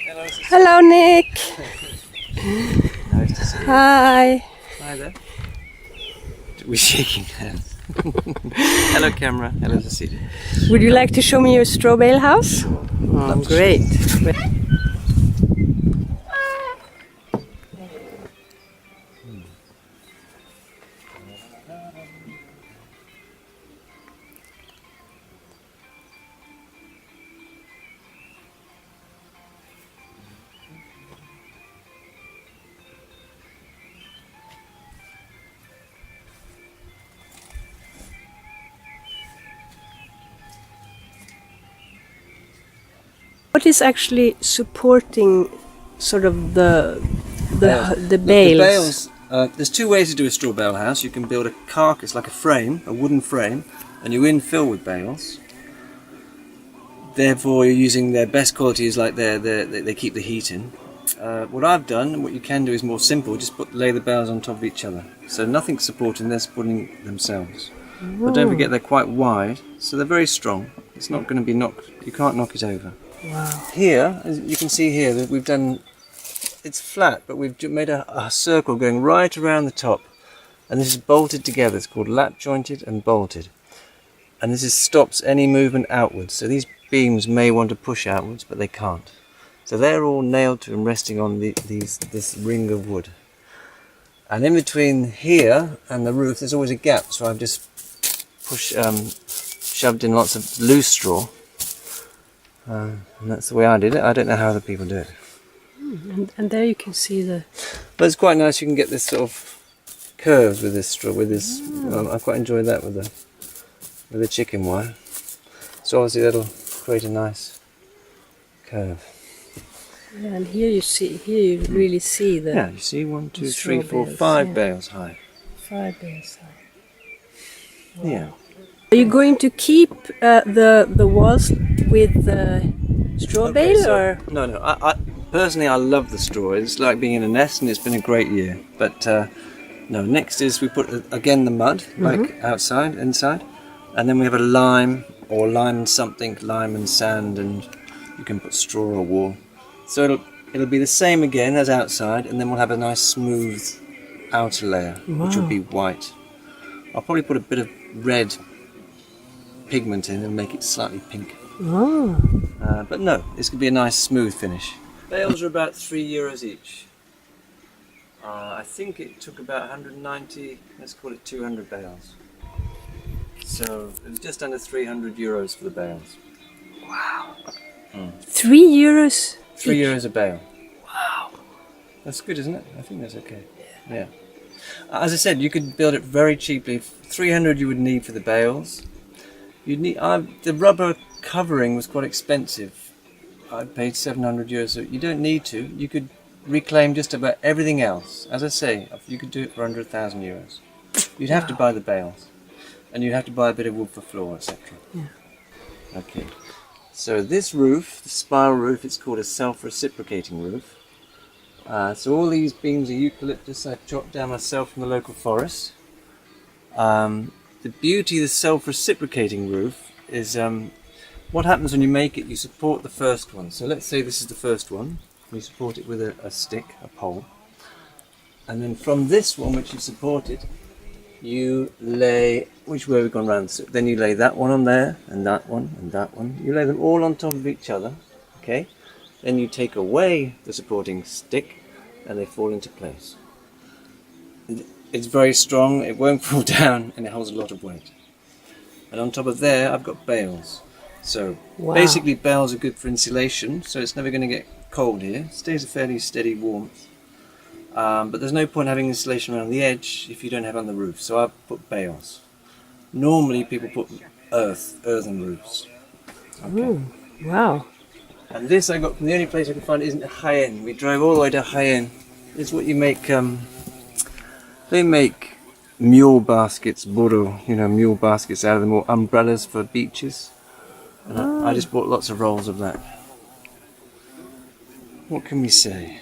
Hello, Nick. Nice to see you. Hi. Hi there. We're shaking hands. Hello, camera. Hello, Cecilia. Would you like to show me your straw bale house? Oh, great. What is actually supporting sort of the bales? The bales. There's two ways to do a straw bale house. You can build a carcass like a frame, a wooden frame, and you infill with bales. Therefore, you're using their best qualities, like they keep the heat in. What I've done, and what you can do, is more simple. Just lay the bales on top of each other, so nothing's supporting; they're supporting themselves. But don't forget, they're quite wide, so they're very strong. It's not going to be knocked. You can't knock it over. Wow. Here, as you can see here, that we've done. It's flat, but we've made a circle going right around the top, and this is bolted together. It's called lap jointed and bolted, and this stops any movement outwards. So these beams may want to push outwards, but they can't. So they're all nailed to and resting on this ring of wood. And in between here and the roof, there's always a gap. So I've just shoved in lots of loose straw, and that's the way I did it. I don't know how other people do it. And there you can see the... But it's quite nice. You can get this sort of curves with this straw. With this, I quite enjoy that with the chicken wire. So obviously that'll create a nice curve. Yeah, and here you really see the... Yeah, you see 1, 2, 3, 4, bales, 5 bales high. 5 bales high. Wow. Yeah. Are you going to keep the walls with the straw bale, or...? No. I personally, I love the straw. It's like being in a nest, and it's been a great year. But no, next is we put again the mud, like outside, inside, and then we have a lime or lime and something, lime and sand, and you can put straw or wool. So it'll be the same again as outside, and then we'll have a nice smooth outer layer, which will be white. I'll probably put a bit of red pigment in and make it slightly pink. Oh. But no, this could be a nice smooth finish. Bales are about €3 each. I think it took about 190, let's call it 200 bales. So it was just under €300 for the bales. Wow. €3? €3 a bale. Wow. That's good, isn't it? I think that's okay. Yeah. As I said, you could build it very cheaply. 300 you would need for the bales. You'd need the rubber covering was quite expensive. I paid €700, so you don't need to. You could reclaim just about everything else. As I say, you could do it for under €1,000. You'd have to buy the bales, and you'd have to buy a bit of wood for floor, etc. Yeah. Okay. So this roof, the spiral roof, it's called a self-reciprocating roof. So all these beams are eucalyptus I chopped down myself from the local forest. The beauty of the self-reciprocating roof is what happens when you make it, you support the first one. So let's say this is the first one. You support it with a stick, a pole. And then from this one, which you supported, you lay, which way we've gone round, so then you lay that one on there, and that one, and that one. You lay them all on top of each other, okay? Then you take away the supporting stick, and they fall into place. It's very strong, it won't fall down, and it holds a lot of weight. And on top of there, I've got bales. So basically bales are good for insulation, so it's never going to get cold here. It stays a fairly steady warmth. But there's no point having insulation around the edge if you don't have it on the roof. So I've put bales. Normally people put earthen roofs. Okay. Ooh, wow. And this I got from the only place I could find isn't Jaén. We drove all the way to Jaén. It's what you make. They make mule baskets, burro, mule baskets out of them, or umbrellas for beaches. And I just bought lots of rolls of that. What can we say?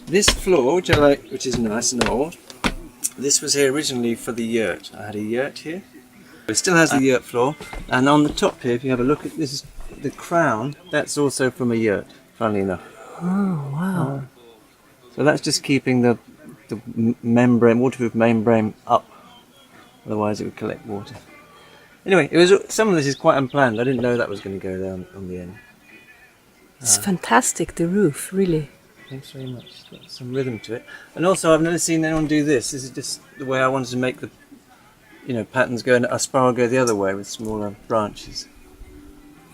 This floor, which I like, which is nice and old, this was here originally for the yurt. I had a yurt here. It still has the yurt floor, and on the top here, if you have a look at this, is the crown. That's also from a yurt, funnily enough. Oh, wow. So that's just keeping the membrane, waterproof membrane up. Otherwise, it would collect water. Anyway, some of this is quite unplanned. I didn't know that was going to go down on the end. It's fantastic, the roof, really. Thanks very much. It's got some rhythm to it. And also, I've never seen anyone do this. This is just the way I wanted to make the, patterns go, and a spiral go the other way with smaller branches.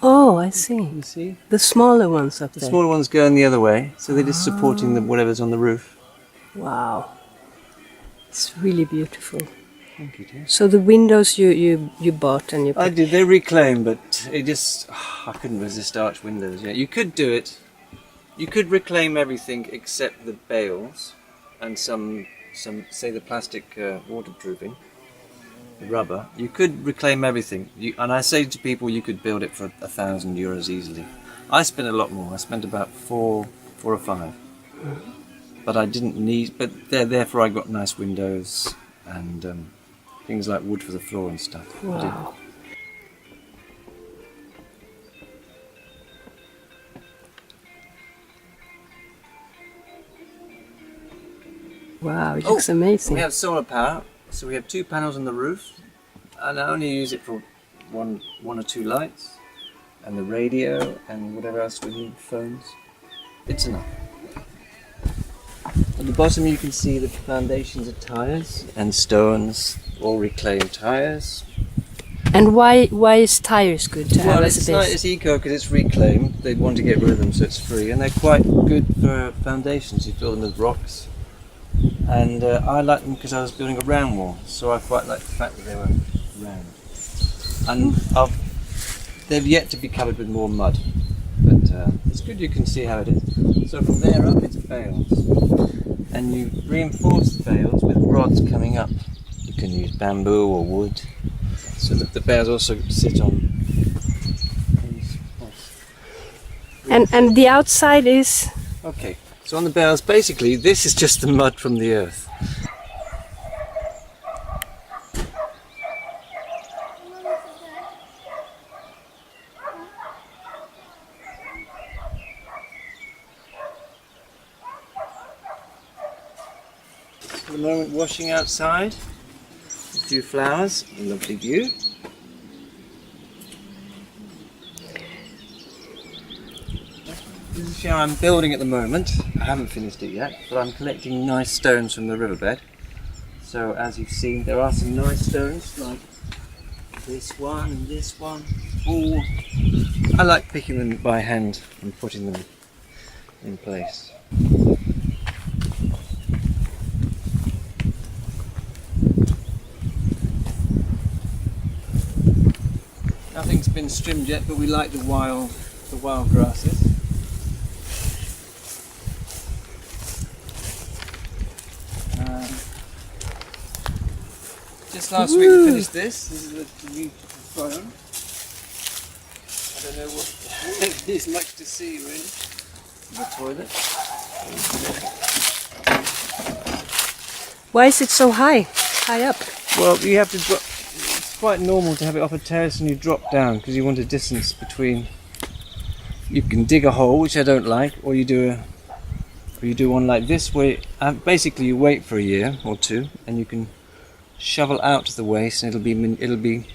Oh, I see. You see? The smaller ones up The there. smaller ones going the other way, so they're just supporting whatever's on the roof. Wow. It's really beautiful. Thank you, dear. So the windows you bought and you I put... did. They reclaim, but it just I couldn't resist arch windows. Yeah, you could do it. You could reclaim everything except the bales and some say the plastic waterproofing, the rubber. You could reclaim everything. And I say to people, you could build it for €1,000 easily. I spent a lot more. I spent about four or five. But I didn't need. But therefore, I got nice windows and things like wood for the floor and stuff. Wow. Wow, it looks amazing. We have solar power, so we have 2 panels on the roof, and I only use it for one or two lights, and the radio, and whatever else we need, phones. It's enough. At the bottom you can see the foundations of tyres and stones, all reclaimed tyres. And why is tires good to have as a base? It's eco because it's reclaimed. They want to get rid of them, so it's free, and they're quite good for foundations. You fill them with rocks. And I like them because I was building a round wall, so I quite like the fact that they were round. And they've yet to be covered with more mud, but it's good you can see how it is. So from there up it's bales, and you reinforce the bales with rods coming up. You can use bamboo or wood, so that the bales also sit on. And the outside is... Okay. So on the bales, basically, this is just the mud from the earth. For the moment, washing outside, a few flowers, a lovely view. This is how I'm building at the moment. I haven't finished it yet, but I'm collecting nice stones from the riverbed. So as you've seen, there are some nice stones like this one and this one. Ooh. I like picking them by hand and putting them in place. Nothing's been trimmed yet, but we like the wild grasses. Just last week we finished this. This is the new phone. I don't know what there's much to see really. The toilet. Why is it so high up? Well, you have to drop. It's quite normal to have it off a terrace and you drop down because you want a distance between. You can dig a hole, which I don't like, or you do one like this where basically you wait for a year or two and you can shovel out the waste and it'll be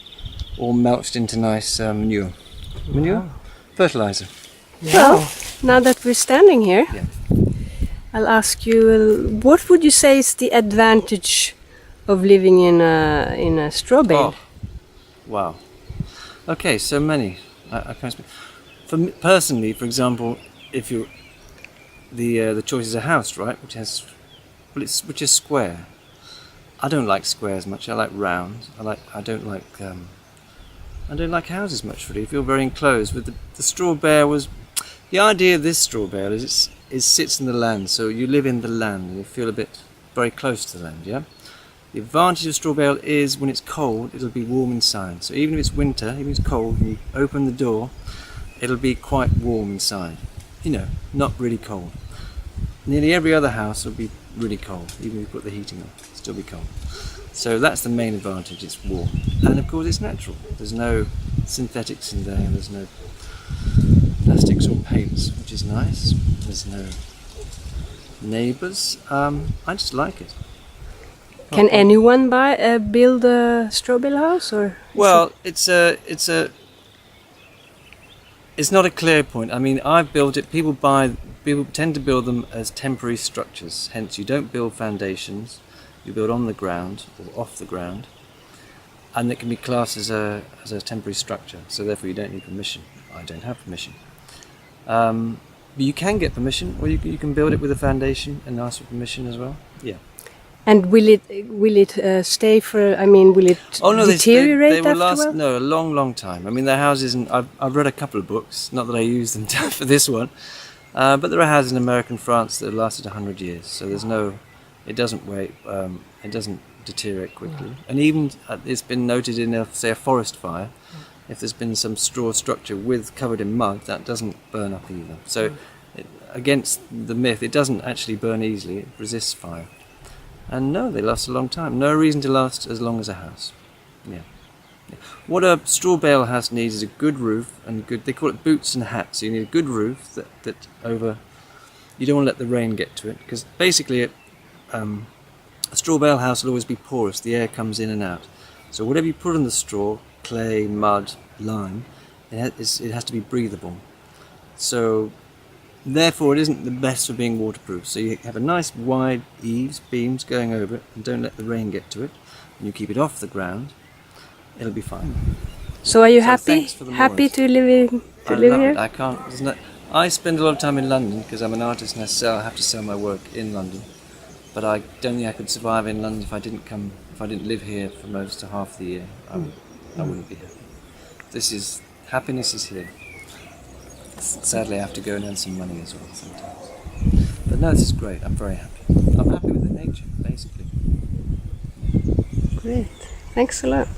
all melted into nice manure. Manure? Fertilizer. Well, now that we're standing here, Yeah. I'll ask you, what would you say is the advantage of living in a straw bale? Oh, wow. Okay, so many. I can't speak. For me, personally, for example, if you the choice is a house, right, which is square. I don't like squares much. I like round. I don't like houses much really. I feel very enclosed. With the straw bale was the idea of this straw bale is it sits in the land, so you live in the land and you feel a bit very close to the land. Yeah. The advantage of straw bale is when it's cold, it'll be warm inside. So even if it's winter, even if it's cold, and you open the door, it'll be quite warm inside. You know, not really cold. Nearly every other house will be really cold, even if you put the heating on, it'll still be cold. So that's the main advantage, it's warm. And of course it's natural. There's no synthetics in there, there's no plastic bricks or paints, which is nice. There's no neighbours. I just like it. Can anyone build a straw bale house, or? Well, it's not a clear point. I mean, I've built it. People tend to build them as temporary structures. Hence, you don't build foundations. You build on the ground or off the ground, and it can be classed as a temporary structure. So therefore, you don't need permission. I don't have permission. But you can get permission, or you can build it with a foundation and ask for permission as well. Yeah. And will it stay for? I mean, will it deteriorate they will after a while? No, a long time. I mean, there are houses, and I've read a couple of books. Not that I use them for this one, but there are houses in America and France that have lasted 100 years. So there's no, it doesn't wait. It doesn't deteriorate quickly. And even it's been noted in, say, a forest fire. If there's been some straw structure covered in mud, that doesn't burn up either. So, against the myth, it doesn't actually burn easily. It resists fire. And no, they last a long time. No reason to last as long as a house. Yeah. What a straw bale house needs is a good roof and they call it boots and hats. So you need a good roof that you don't want to let the rain get to it, because basically a straw bale house will always be porous. The air comes in and out. So whatever you put on the straw, clay, mud, lime, it has to be breathable. So therefore, it isn't the best for being waterproof. So you have a nice wide eaves, beams going over it, and don't let the rain get to it. And you keep it off the ground, it'll be fine. So are you happy to live here? It. I can't. I spend a lot of time in London because I'm an artist and I have to sell my work in London. But I don't think I could survive in London if I didn't live here for most of half the year. I wouldn't be here. Happiness is here. Sadly, I have to go and earn some money as well sometimes. But no, this is great. I'm very happy. I'm happy with the nature, basically. Great. Thanks a lot.